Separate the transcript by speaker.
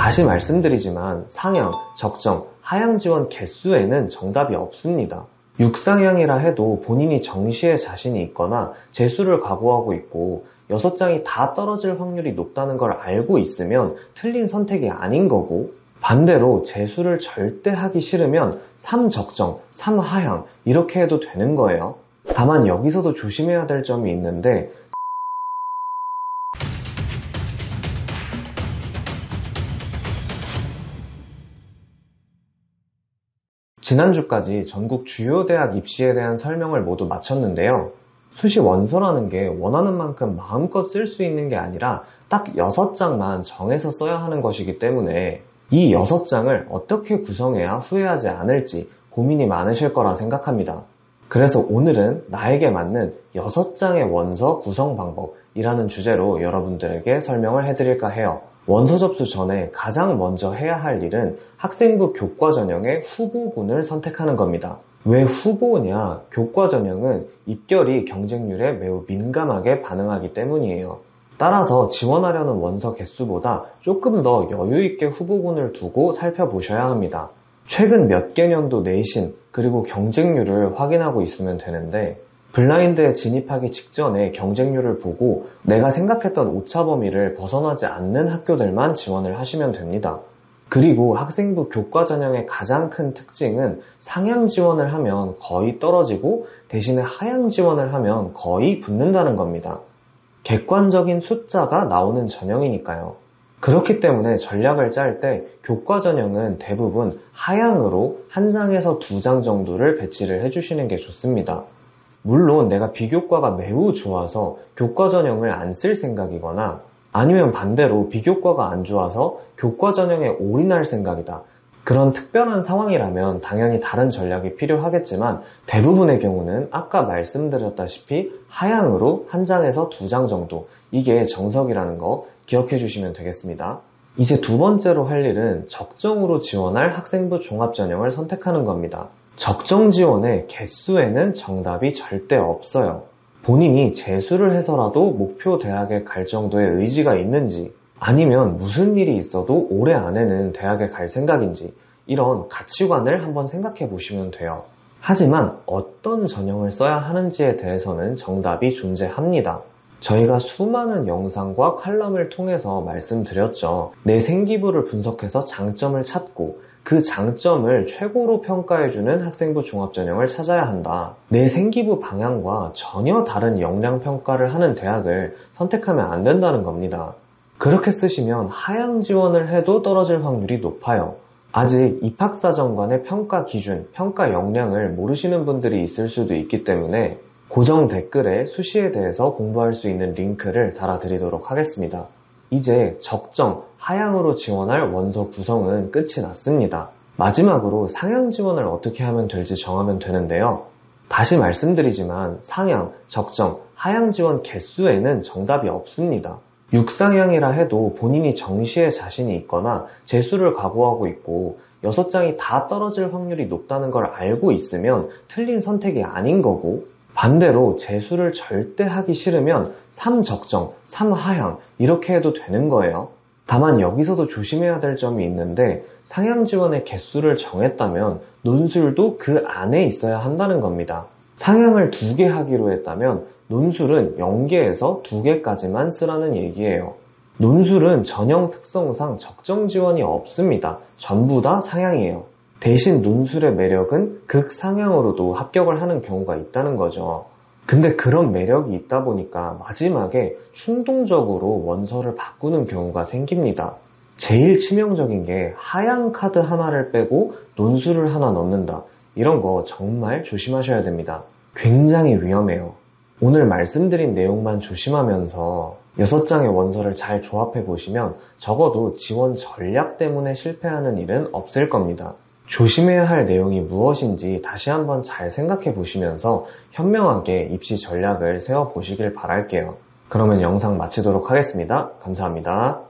Speaker 1: 다시 말씀드리지만 상향, 적정, 하향 지원 개수에는 정답이 없습니다. 6상향이라 해도 본인이 정시에 자신이 있거나 재수를 각오하고 있고 6장이 다 떨어질 확률이 높다는 걸 알고 있으면 틀린 선택이 아닌 거고, 반대로 재수를 절대 하기 싫으면 3적정, 3하향 이렇게 해도 되는 거예요. 다만 여기서도 조심해야 될 점이 있는데, 지난주까지 전국 주요 대학 입시에 대한 설명을 모두 마쳤는데요. 수시 원서라는 게 원하는 만큼 마음껏 쓸 수 있는 게 아니라 딱 6장만 정해서 써야 하는 것이기 때문에 이 6장을 어떻게 구성해야 후회하지 않을지 고민이 많으실 거라 생각합니다. 그래서 오늘은 나에게 맞는 6장의 원서 구성 방법이라는 주제로 여러분들에게 설명을 해드릴까 해요. 원서 접수 전에 가장 먼저 해야 할 일은 학생부 교과 전형의 후보군을 선택하는 겁니다. 왜 후보냐? 교과 전형은 입결이 경쟁률에 매우 민감하게 반응하기 때문이에요. 따라서 지원하려는 원서 개수보다 조금 더 여유있게 후보군을 두고 살펴보셔야 합니다. 최근 몇 개년도 내신 그리고 경쟁률을 확인하고 있으면 되는데, 블라인드에 진입하기 직전에 경쟁률을 보고 내가 생각했던 오차 범위를 벗어나지 않는 학교들만 지원을 하시면 됩니다. 그리고 학생부 교과 전형의 가장 큰 특징은 상향 지원을 하면 거의 떨어지고 대신에 하향 지원을 하면 거의 붙는다는 겁니다. 객관적인 숫자가 나오는 전형이니까요. 그렇기 때문에 전략을 짤 때 교과 전형은 대부분 하향으로 1장에서 2장 정도를 배치를 해주시는 게 좋습니다. 물론 내가 비교과가 매우 좋아서 교과 전형을 안 쓸 생각이거나, 아니면 반대로 비교과가 안 좋아서 교과 전형에 올인할 생각이다, 그런 특별한 상황이라면 당연히 다른 전략이 필요하겠지만, 대부분의 경우는 아까 말씀드렸다시피 하향으로 1장에서 2장 정도, 이게 정석이라는 거 기억해 주시면 되겠습니다. 이제 두 번째로 할 일은 적정으로 지원할 학생부 종합전형을 선택하는 겁니다. 적정 지원의 개수에는 정답이 절대 없어요. 본인이 재수를 해서라도 목표 대학에 갈 정도의 의지가 있는지, 아니면 무슨 일이 있어도 올해 안에는 대학에 갈 생각인지, 이런 가치관을 한번 생각해 보시면 돼요. 하지만 어떤 전형을 써야 하는지에 대해서는 정답이 존재합니다. 저희가 수많은 영상과 칼럼을 통해서 말씀드렸죠. 내 생기부를 분석해서 장점을 찾고 그 장점을 최고로 평가해주는 학생부 종합전형을 찾아야 한다. 내 생기부 방향과 전혀 다른 역량 평가를 하는 대학을 선택하면 안 된다는 겁니다. 그렇게 쓰시면 하향 지원을 해도 떨어질 확률이 높아요. 아직 입학사정관의 평가 기준, 평가 역량을 모르시는 분들이 있을 수도 있기 때문에 고정 댓글에 수시에 대해서 공부할 수 있는 링크를 달아드리도록 하겠습니다. 이제 적정, 하향으로 지원할 원서 구성은 끝이 났습니다. 마지막으로 상향 지원을 어떻게 하면 될지 정하면 되는데요. 다시 말씀드리지만 상향, 적정, 하향 지원 개수에는 정답이 없습니다. 6상향이라 해도 본인이 정시에 자신이 있거나 재수를 각오하고 있고 6장이 다 떨어질 확률이 높다는 걸 알고 있으면 틀린 선택이 아닌 거고, 반대로 재수를 절대 하기 싫으면 3적정, 3하향 이렇게 해도 되는 거예요. 다만 여기서도 조심해야 될 점이 있는데, 상향 지원의 개수를 정했다면 논술도 그 안에 있어야 한다는 겁니다. 상향을 2개 하기로 했다면 논술은 0개에서 2개까지만 쓰라는 얘기예요. 논술은 전형 특성상 적정 지원이 없습니다. 전부 다 상향이에요. 대신 논술의 매력은 극상향으로도 합격을 하는 경우가 있다는 거죠. 근데 그런 매력이 있다 보니까 마지막에 충동적으로 원서를 바꾸는 경우가 생깁니다. 제일 치명적인 게 하향 카드 하나를 빼고 논술을 하나 넣는다. 이런 거 정말 조심하셔야 됩니다. 굉장히 위험해요. 오늘 말씀드린 내용만 조심하면서 6장의 원서를 잘 조합해 보시면 적어도 지원 전략 때문에 실패하는 일은 없을 겁니다. 조심해야 할 내용이 무엇인지 다시 한번 잘 생각해 보시면서 현명하게 입시 전략을 세워 보시길 바랄게요. 그러면 영상 마치도록 하겠습니다. 감사합니다.